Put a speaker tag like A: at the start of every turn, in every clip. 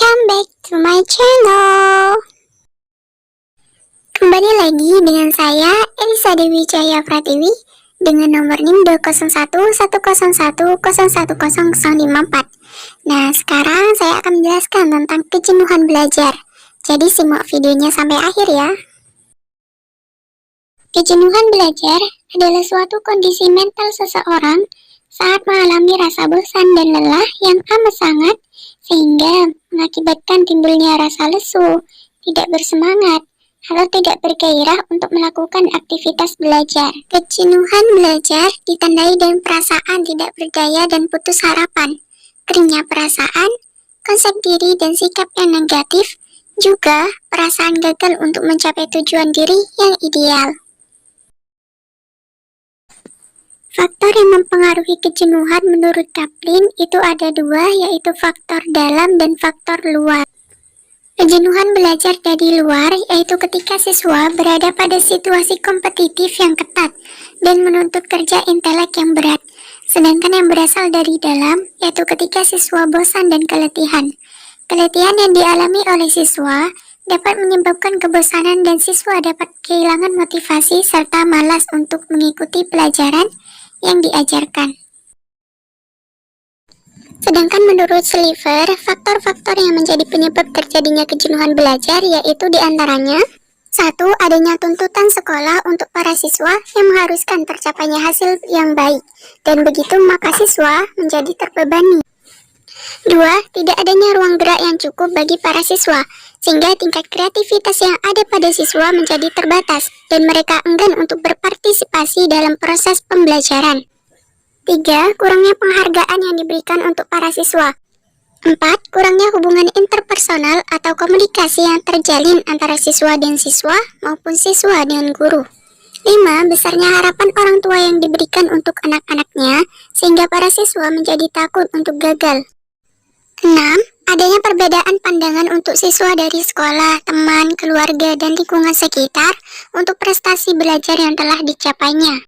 A: Welcome back to my channel. Kembali lagi dengan saya Elisa Dewi Cahya Pratiwi dengan nomor NIM 20110101054. Nah, sekarang saya akan menjelaskan tentang kejenuhan belajar. Jadi simak videonya sampai akhir ya. Kejenuhan belajar adalah suatu kondisi mental seseorang saat mengalami rasa bosan dan lelah yang amat sangat, sehingga mengakibatkan timbulnya rasa lesu, tidak bersemangat, atau tidak bergairah untuk melakukan aktivitas belajar. Kejenuhan belajar ditandai dengan perasaan tidak berdaya dan putus harapan, keringnya perasaan, konsep diri dan sikap yang negatif, juga perasaan gagal untuk mencapai tujuan diri yang ideal. Faktor yang mempengaruhi kejenuhan menurut Kaplan itu ada dua, yaitu faktor dalam dan faktor luar. Kejenuhan belajar dari luar yaitu ketika siswa berada pada situasi kompetitif yang ketat dan menuntut kerja intelek yang berat. Sedangkan yang berasal dari dalam yaitu ketika siswa bosan dan keletihan. Keletihan yang dialami oleh siswa dapat menyebabkan kebosanan dan siswa dapat kehilangan motivasi serta malas untuk mengikuti pelajaran yang diajarkan. Sedangkan menurut Sliver, faktor-faktor yang menjadi penyebab terjadinya kejenuhan belajar yaitu diantaranya: 1. Adanya tuntutan sekolah untuk para siswa yang mengharuskan tercapainya hasil yang baik, dan begitu maka siswa menjadi terbebani. 2. Tidak adanya ruang gerak yang cukup bagi para siswa, sehingga tingkat kreativitas yang ada pada siswa menjadi terbatas, dan mereka enggan untuk berpartisipasi dalam proses pembelajaran. 3. Kurangnya penghargaan yang diberikan untuk para siswa. 4. Kurangnya hubungan interpersonal atau komunikasi yang terjalin antara siswa dan siswa maupun siswa dengan guru. 5. Besarnya harapan orang tua yang diberikan untuk anak-anaknya, sehingga para siswa menjadi takut untuk gagal. 6. Adanya perbedaan pandangan untuk siswa dari sekolah, teman, keluarga, dan lingkungan sekitar untuk prestasi belajar yang telah dicapainya.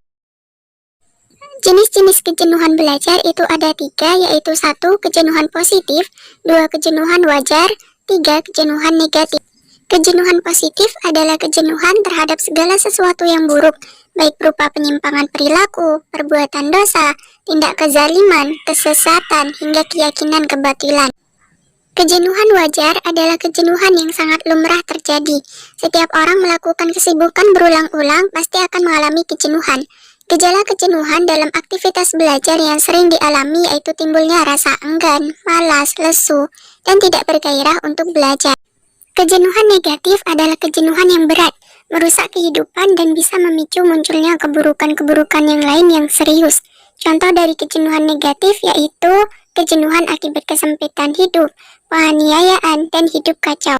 A: Jenis-jenis kejenuhan belajar itu ada 3, yaitu 1. Kejenuhan positif, 2. Kejenuhan wajar, 3. Kejenuhan negatif. Kejenuhan positif adalah kejenuhan terhadap segala sesuatu yang buruk, baik berupa penyimpangan perilaku, perbuatan dosa, tindak kezaliman, kesesatan, hingga keyakinan kebatilan. Kejenuhan wajar adalah kejenuhan yang sangat lumrah terjadi. Setiap orang melakukan kesibukan berulang-ulang pasti akan mengalami kejenuhan. Gejala kejenuhan dalam aktivitas belajar yang sering dialami yaitu timbulnya rasa enggan, malas, lesu, dan tidak bergairah untuk belajar. Kejenuhan negatif adalah kejenuhan yang berat, merusak kehidupan dan bisa memicu munculnya keburukan-keburukan yang lain yang serius. Contoh dari kejenuhan negatif yaitu kejenuhan akibat kesempitan hidup, penganiayaan, dan hidup kacau.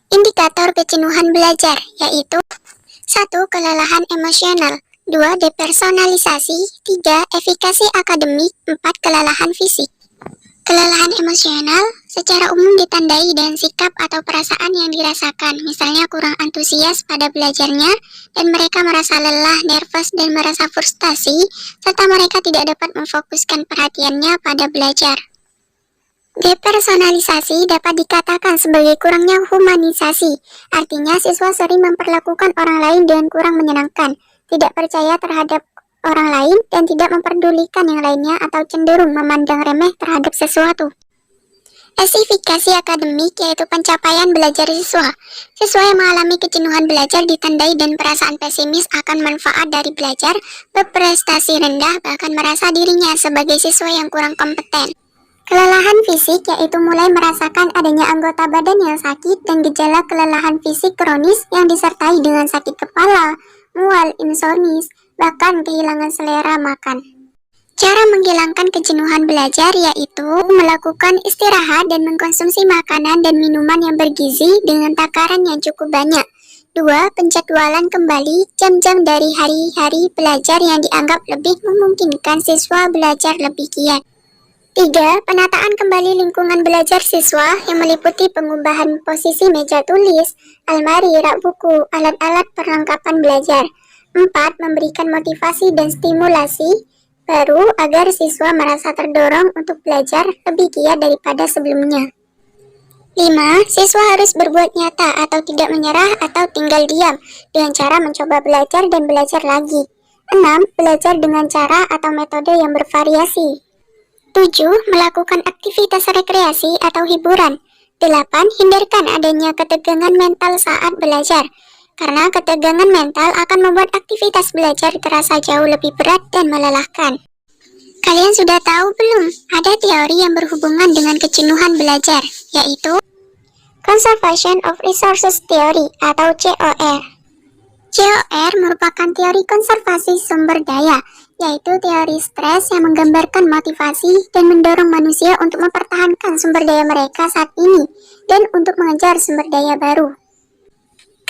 A: Indikator kejenuhan belajar yaitu: 1. Kelelahan emosional, 2. Depersonalisasi, 3. Efikasi akademik, 4. Kelelahan fisik. Kelelahan emosional secara umum ditandai dengan sikap atau perasaan yang dirasakan, misalnya kurang antusias pada belajarnya, dan mereka merasa lelah, nervous, dan merasa frustasi, serta mereka tidak dapat memfokuskan perhatiannya pada belajar. Depersonalisasi dapat dikatakan sebagai kurangnya humanisasi, artinya siswa sering memperlakukan orang lain dengan kurang menyenangkan, tidak percaya terhadap orang lain, dan tidak memperdulikan yang lainnya atau cenderung memandang remeh terhadap sesuatu. Efikasi akademik yaitu pencapaian belajar siswa. Siswa yang mengalami kejenuhan belajar ditandai dan perasaan pesimis akan manfaat dari belajar, berprestasi rendah, bahkan merasa dirinya sebagai siswa yang kurang kompeten. Kelelahan fisik yaitu mulai merasakan adanya anggota badan yang sakit dan gejala kelelahan fisik kronis yang disertai dengan sakit kepala, mual, insomnia, bahkan kehilangan selera makan. Cara menghilangkan kejenuhan belajar yaitu melakukan istirahat dan mengkonsumsi makanan dan minuman yang bergizi dengan takaran yang cukup banyak. 2. Penjadwalan kembali jam-jam dari hari-hari belajar yang dianggap lebih memungkinkan siswa belajar lebih giat. 3. Penataan kembali lingkungan belajar siswa yang meliputi pengubahan posisi meja tulis, almari, rak buku, alat-alat perlengkapan belajar. 4. Memberikan motivasi dan stimulasi baru agar siswa merasa terdorong untuk belajar lebih giat daripada sebelumnya. 5. Siswa harus berbuat nyata atau tidak menyerah atau tinggal diam dengan cara mencoba belajar dan belajar lagi. 6. Belajar dengan cara atau metode yang bervariasi. 7. Melakukan aktivitas rekreasi atau hiburan. 8. Hindarkan adanya ketegangan mental saat belajar, karena ketegangan mental akan membuat aktivitas belajar terasa jauh lebih berat dan melelahkan. Kalian sudah tahu belum? Ada teori yang berhubungan dengan kejenuhan belajar, yaitu Conservation of Resources Theory atau COR. COR merupakan teori konservasi sumber daya, yaitu teori stres yang menggambarkan motivasi dan mendorong manusia untuk mempertahankan sumber daya mereka saat ini dan untuk mengejar sumber daya baru.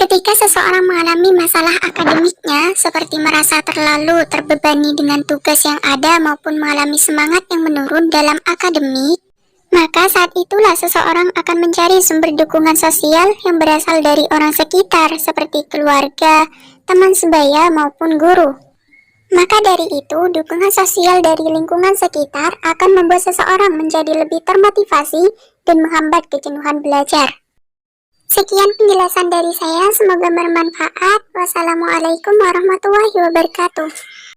A: Ketika seseorang mengalami masalah akademiknya, seperti merasa terlalu terbebani dengan tugas yang ada maupun mengalami semangat yang menurun dalam akademik, maka saat itulah seseorang akan mencari sumber dukungan sosial yang berasal dari orang sekitar seperti keluarga, teman sebaya maupun guru. Maka dari itu, dukungan sosial dari lingkungan sekitar akan membuat seseorang menjadi lebih termotivasi dan menghambat kejenuhan belajar. Sekian penjelasan dari saya, semoga bermanfaat. Wassalamualaikum warahmatullahi wabarakatuh.